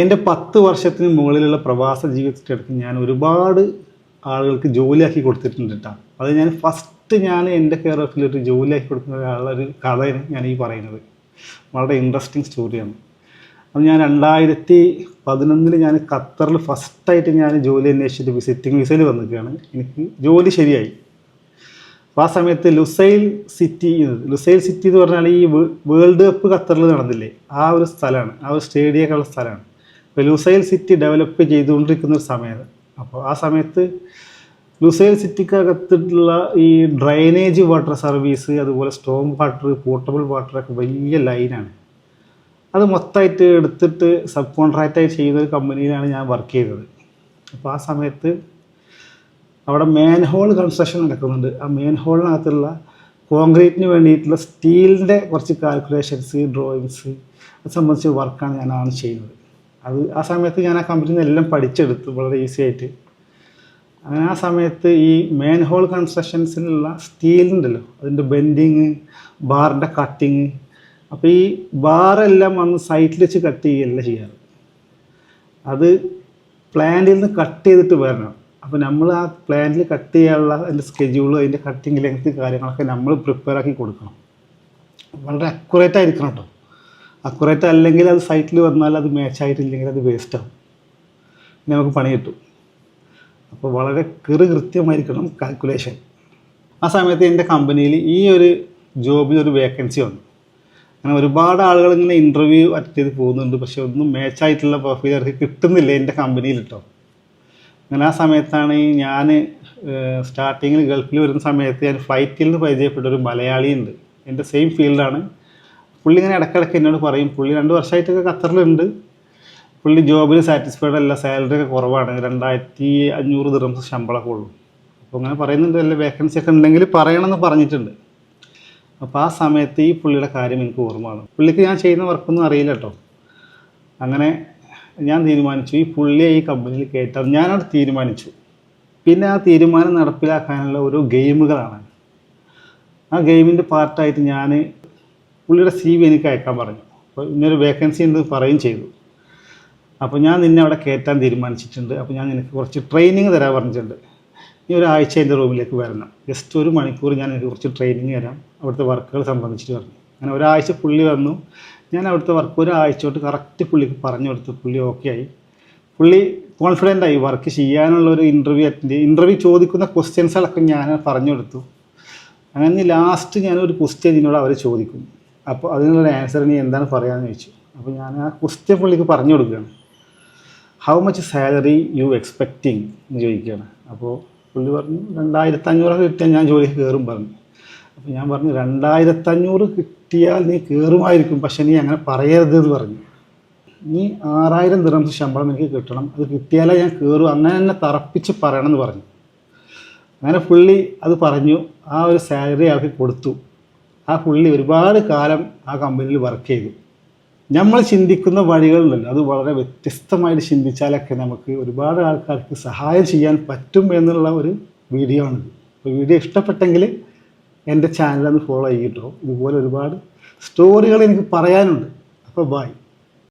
എൻ്റെ 10 വർഷത്തിന് മുകളിലുള്ള പ്രവാസ ജീവിതത്തിനിടയ്ക്ക് ഞാൻ ഒരുപാട് ആളുകൾക്ക് ജോലിയാക്കി കൊടുത്തിട്ടുണ്ട് കേട്ടോ. അത് ഞാൻ എൻ്റെ കെയർ ഓഫിൽ ഒരു ജോലിയാക്കി കൊടുക്കുന്ന ഒരാളൊരു കഥയാണ് ഞാൻ ഈ പറയുന്നത്. വളരെ ഇൻട്രസ്റ്റിംഗ് സ്റ്റോറിയാണ്. അത് ഞാൻ 2011 ഞാൻ ഖത്തറിൽ ഫസ്റ്റായിട്ട് ഞാൻ ജോലി അന്വേഷിച്ചിട്ട് വിസിറ്റിംഗ് വിസയിൽ വന്നിരിക്കുകയാണ്. എനിക്ക് ജോലി ശരിയായി. അപ്പോൾ ആ സമയത്ത് ലുസൈൽ സിറ്റി എന്ന് പറഞ്ഞാൽ ഈ വേൾഡ് കപ്പ് ഖത്തറിൽ നടന്നില്ലേ, ആ ഒരു സ്ഥലമാണ്, ആ ഒരു സ്റ്റേഡിയമൊക്കെ ഉള്ള സ്ഥലമാണ്. അപ്പോൾ ലുസൈൽ സിറ്റി ഡെവലപ്പ് ചെയ്തുകൊണ്ടിരിക്കുന്ന ഒരു സമയത്ത്, അപ്പോൾ ആ സമയത്ത് ലുസൈൽ സിറ്റിക്കകത്തുള്ള ഈ ഡ്രൈനേജ് വാട്ടർ സർവീസ്, അതുപോലെ സ്റ്റോം വാട്ടർ, പോർട്ടബിൾ വാട്ടറൊക്കെ വലിയ ലൈനാണ്. അത് മൊത്തമായിട്ട് എടുത്തിട്ട് സബ് കോൺട്രാക്റ്റായി ചെയ്യുന്ന ഒരു കമ്പനിയിലാണ് ഞാൻ വർക്ക് ചെയ്തത്. അപ്പോൾ ആ സമയത്ത് അവിടെ മെയിൻ ഹോൾ കൺസ്ട്രക്ഷൻ നടക്കുന്നുണ്ട്. ആ മെയിൻ ഹോളിനകത്തുള്ള കോൺക്രീറ്റിന് വേണ്ടിയിട്ടുള്ള സ്റ്റീലിൻ്റെ കുറച്ച് കാൽക്കുലേഷൻസ്, ഡ്രോയിങ്സ് അത് സംബന്ധിച്ച് വർക്കാണ് ഞാനാണ് ചെയ്യുന്നത്. അത് ആ സമയത്ത് ഞാൻ ആ കമ്പനിയിൽ നിന്ന് എല്ലാം പഠിച്ചെടുത്തു വളരെ ഈസി ആയിട്ട്. അങ്ങനെ ആ സമയത്ത് ഈ മെയിൻ ഹോൾ കൺസ്ട്രക്ഷൻസിലുള്ള സ്റ്റീലുണ്ടല്ലോ, അതിൻ്റെ ബെൻഡിങ്, ബാറിൻ്റെ കട്ടിങ്. അപ്പോൾ ഈ ബാറെല്ലാം വന്ന് സൈറ്റിൽ വെച്ച് കട്ട് ചെയ്യുകയല്ല ചെയ്യാറ്, അത് പ്ലാന്റിൽ നിന്ന് കട്ട് ചെയ്തിട്ട് വരണം. അപ്പോൾ നമ്മൾ ആ പ്ലാന്റിൽ കട്ട് ചെയ്യാനുള്ള അതിൻ്റെ സ്കെഡ്യൂളും അതിൻ്റെ കട്ടിങ് ലെങ്ത് കാര്യങ്ങളൊക്കെ നമ്മൾ പ്രിപ്പയർ ആക്കി കൊടുക്കണം. വളരെ അക്യുറേറ്റ് ആയിരിക്കണം കേട്ടോ. അക്യുറേറ്റ് അല്ലെങ്കിൽ അത് സൈറ്റിൽ വന്നാൽ അത് മാച്ചായിട്ടില്ലെങ്കിൽ അത് വേസ്റ്റാവും, പിന്നെ നമുക്ക് പണി കിട്ടും. അപ്പോൾ വളരെ കൃത്യമായിരിക്കണം കാൽക്കുലേഷൻ. ആ സമയത്ത് എൻ്റെ കമ്പനിയിൽ ഈ ഒരു ജോബിൽ ഒരു വേക്കൻസി വന്നു. അങ്ങനെ ഒരുപാട് ആളുകൾ ഇങ്ങനെ ഇൻ്റർവ്യൂ അറ്റൻഡ് ചെയ്ത് പോകുന്നുണ്ട്, പക്ഷേ ഒന്നും മാച്ചായിട്ടുള്ള പ്രൊഫൈൽ അവർക്ക് കിട്ടുന്നില്ല എൻ്റെ കമ്പനിയിൽ കേട്ടോ. അങ്ങനെ ആ സമയത്താണ് ഞാൻ സ്റ്റാർട്ടിങ്ങിൽ ഗൾഫിൽ വരുന്ന സമയത്ത് ഞാൻ ഫ്ലൈറ്റിൽ നിന്ന് പരിചയപ്പെട്ട ഒരു മലയാളിയുണ്ട്, എൻ്റെ സെയിം ഫീൽഡാണ്. പുള്ളി ഇങ്ങനെ ഇടയ്ക്കിടയ്ക്ക് എന്നോട് പറയും, പുള്ളി 2 വർഷമായിട്ടൊക്കെ ഖത്തറിലുണ്ട്, പുള്ളി ജോബിൽ സാറ്റിസ്ഫൈഡ് അല്ല, സാലറി ഒക്കെ കുറവാണ്, 2500 ദിർഹംസ് ശമ്പളമൊക്കെ ഉള്ളൂ. അപ്പോൾ അങ്ങനെ പറയുന്നുണ്ട്, വല്ല വേക്കൻസി ഒക്കെ ഉണ്ടെങ്കിൽ പറയണമെന്ന് പറഞ്ഞിട്ടുണ്ട്. അപ്പോൾ ആ സമയത്ത് ഈ പുള്ളിയുടെ കാര്യം എനിക്ക് ഓർമ്മ വന്നു. പുള്ളിക്ക് ഞാൻ ചെയ്യുന്ന വർക്കൊന്നും അറിയില്ല കേട്ടോ. അങ്ങനെ ഞാൻ തീരുമാനിച്ചു ഈ പുള്ളിയെ ഈ കമ്പനിയിൽ കയറ്റാൻ ഞാനവിടെ തീരുമാനിച്ചു. പിന്നെ ആ തീരുമാനം നടപ്പിലാക്കാനുള്ള ഓരോ ഗെയിമുകളാണ്. ആ ഗെയിമിൻ്റെ പാർട്ടായിട്ട് ഞാൻ പുള്ളിയുടെ CV എനിക്ക് അയക്കാൻ പറഞ്ഞു. അപ്പോൾ ഇന്നൊരു വേക്കൻസി ഉണ്ട് പറയുകയും ചെയ്തു. അപ്പോൾ ഞാൻ നിന്നെ അവിടെ കയറ്റാൻ തീരുമാനിച്ചിട്ടുണ്ട്, അപ്പോൾ ഞാൻ നിനക്ക് കുറച്ച് ട്രെയിനിങ് തരാൻ പറഞ്ഞിട്ടുണ്ട്. ഈ ഒരാഴ്ച എൻ്റെ റൂമിലേക്ക് വരണം, ജസ്റ്റ് 1 മണിക്കൂർ ഞാൻ എനിക്ക് കുറച്ച് ട്രെയിനിങ് തരാം അവിടുത്തെ വർക്കുകൾ സംബന്ധിച്ചിട്ട് പറഞ്ഞു. അങ്ങനെ ഒരാഴ്ച പുള്ളി വന്നു. ഞാൻ അവിടുത്തെ വർക്ക് ഒരാഴ്ച തൊട്ട് കറക്റ്റ് പുള്ളിക്ക് പറഞ്ഞു കൊടുത്തു. പുള്ളി ഓക്കെ ആയി, പുള്ളി കോൺഫിഡൻ്റ് ആയി വർക്ക് ചെയ്യാനുള്ള ഒരു ഇൻ്റർവ്യൂ ചോദിക്കുന്ന ക്വസ്റ്റ്യൻസുകളൊക്കെ ഞാൻ പറഞ്ഞു കൊടുത്തു. അങ്ങനെ ലാസ്റ്റ് ഞാനൊരു ക്വസ്റ്റ്യൻ ഇതിനോട് അവർ ചോദിക്കും, അപ്പോൾ അതിനുള്ള ആൻസർ നീ എന്താണ് പറയാമെന്ന് ചോദിച്ചു. അപ്പോൾ ഞാൻ ആ ക്വസ്റ്റ്യൻ പുള്ളിക്ക് പറഞ്ഞു കൊടുക്കുകയാണ്. How much salary you expecting എന്ന് ചോദിക്കുകയാണ്. അപ്പോൾ പുള്ളി പറഞ്ഞു 2500 കിട്ടിയാൽ ഞാൻ ജോലിക്ക് കയറും പറഞ്ഞു. അപ്പോൾ ഞാൻ പറഞ്ഞു 2500 കിട്ടിയാൽ നീ കയറുമായിരിക്കും, പക്ഷേ നീ അങ്ങനെ പറയരുത് എന്ന് പറഞ്ഞു. നീ 6000 ദിർഹംസ് ശമ്പളം എനിക്ക് കിട്ടണം, അത് കിട്ടിയാലേ ഞാൻ കയറും, അങ്ങനെ തന്നെ തറപ്പിച്ച് പറയണമെന്ന് പറഞ്ഞു. അങ്ങനെ പുള്ളി അത് പറഞ്ഞു, ആ ഒരു സാലറി ആൾക്ക് കൊടുത്തു. ആ പുള്ളി ഒരുപാട് കാലം ആ കമ്പനിയിൽ വർക്ക് ചെയ്തു. നമ്മൾ ചിന്തിക്കുന്ന വഴികളുണ്ടല്ലോ, അത് വളരെ വ്യത്യസ്തമായിട്ട് ചിന്തിച്ചാലൊക്കെ നമുക്ക് ഒരുപാട് ആൾക്കാർക്ക് സഹായം ചെയ്യാൻ പറ്റും എന്നുള്ള ഒരു വീഡിയോ ആണിത്. അപ്പോൾ വീഡിയോ ഇഷ്ടപ്പെട്ടെങ്കിൽ എൻ്റെ ചാനലൊന്ന് ഫോളോ ചെയ്യട്ടോ. ഇതുപോലെ ഒരുപാട് സ്റ്റോറികൾ എനിക്ക് പറയാനുണ്ട്. അപ്പോൾ ബൈ.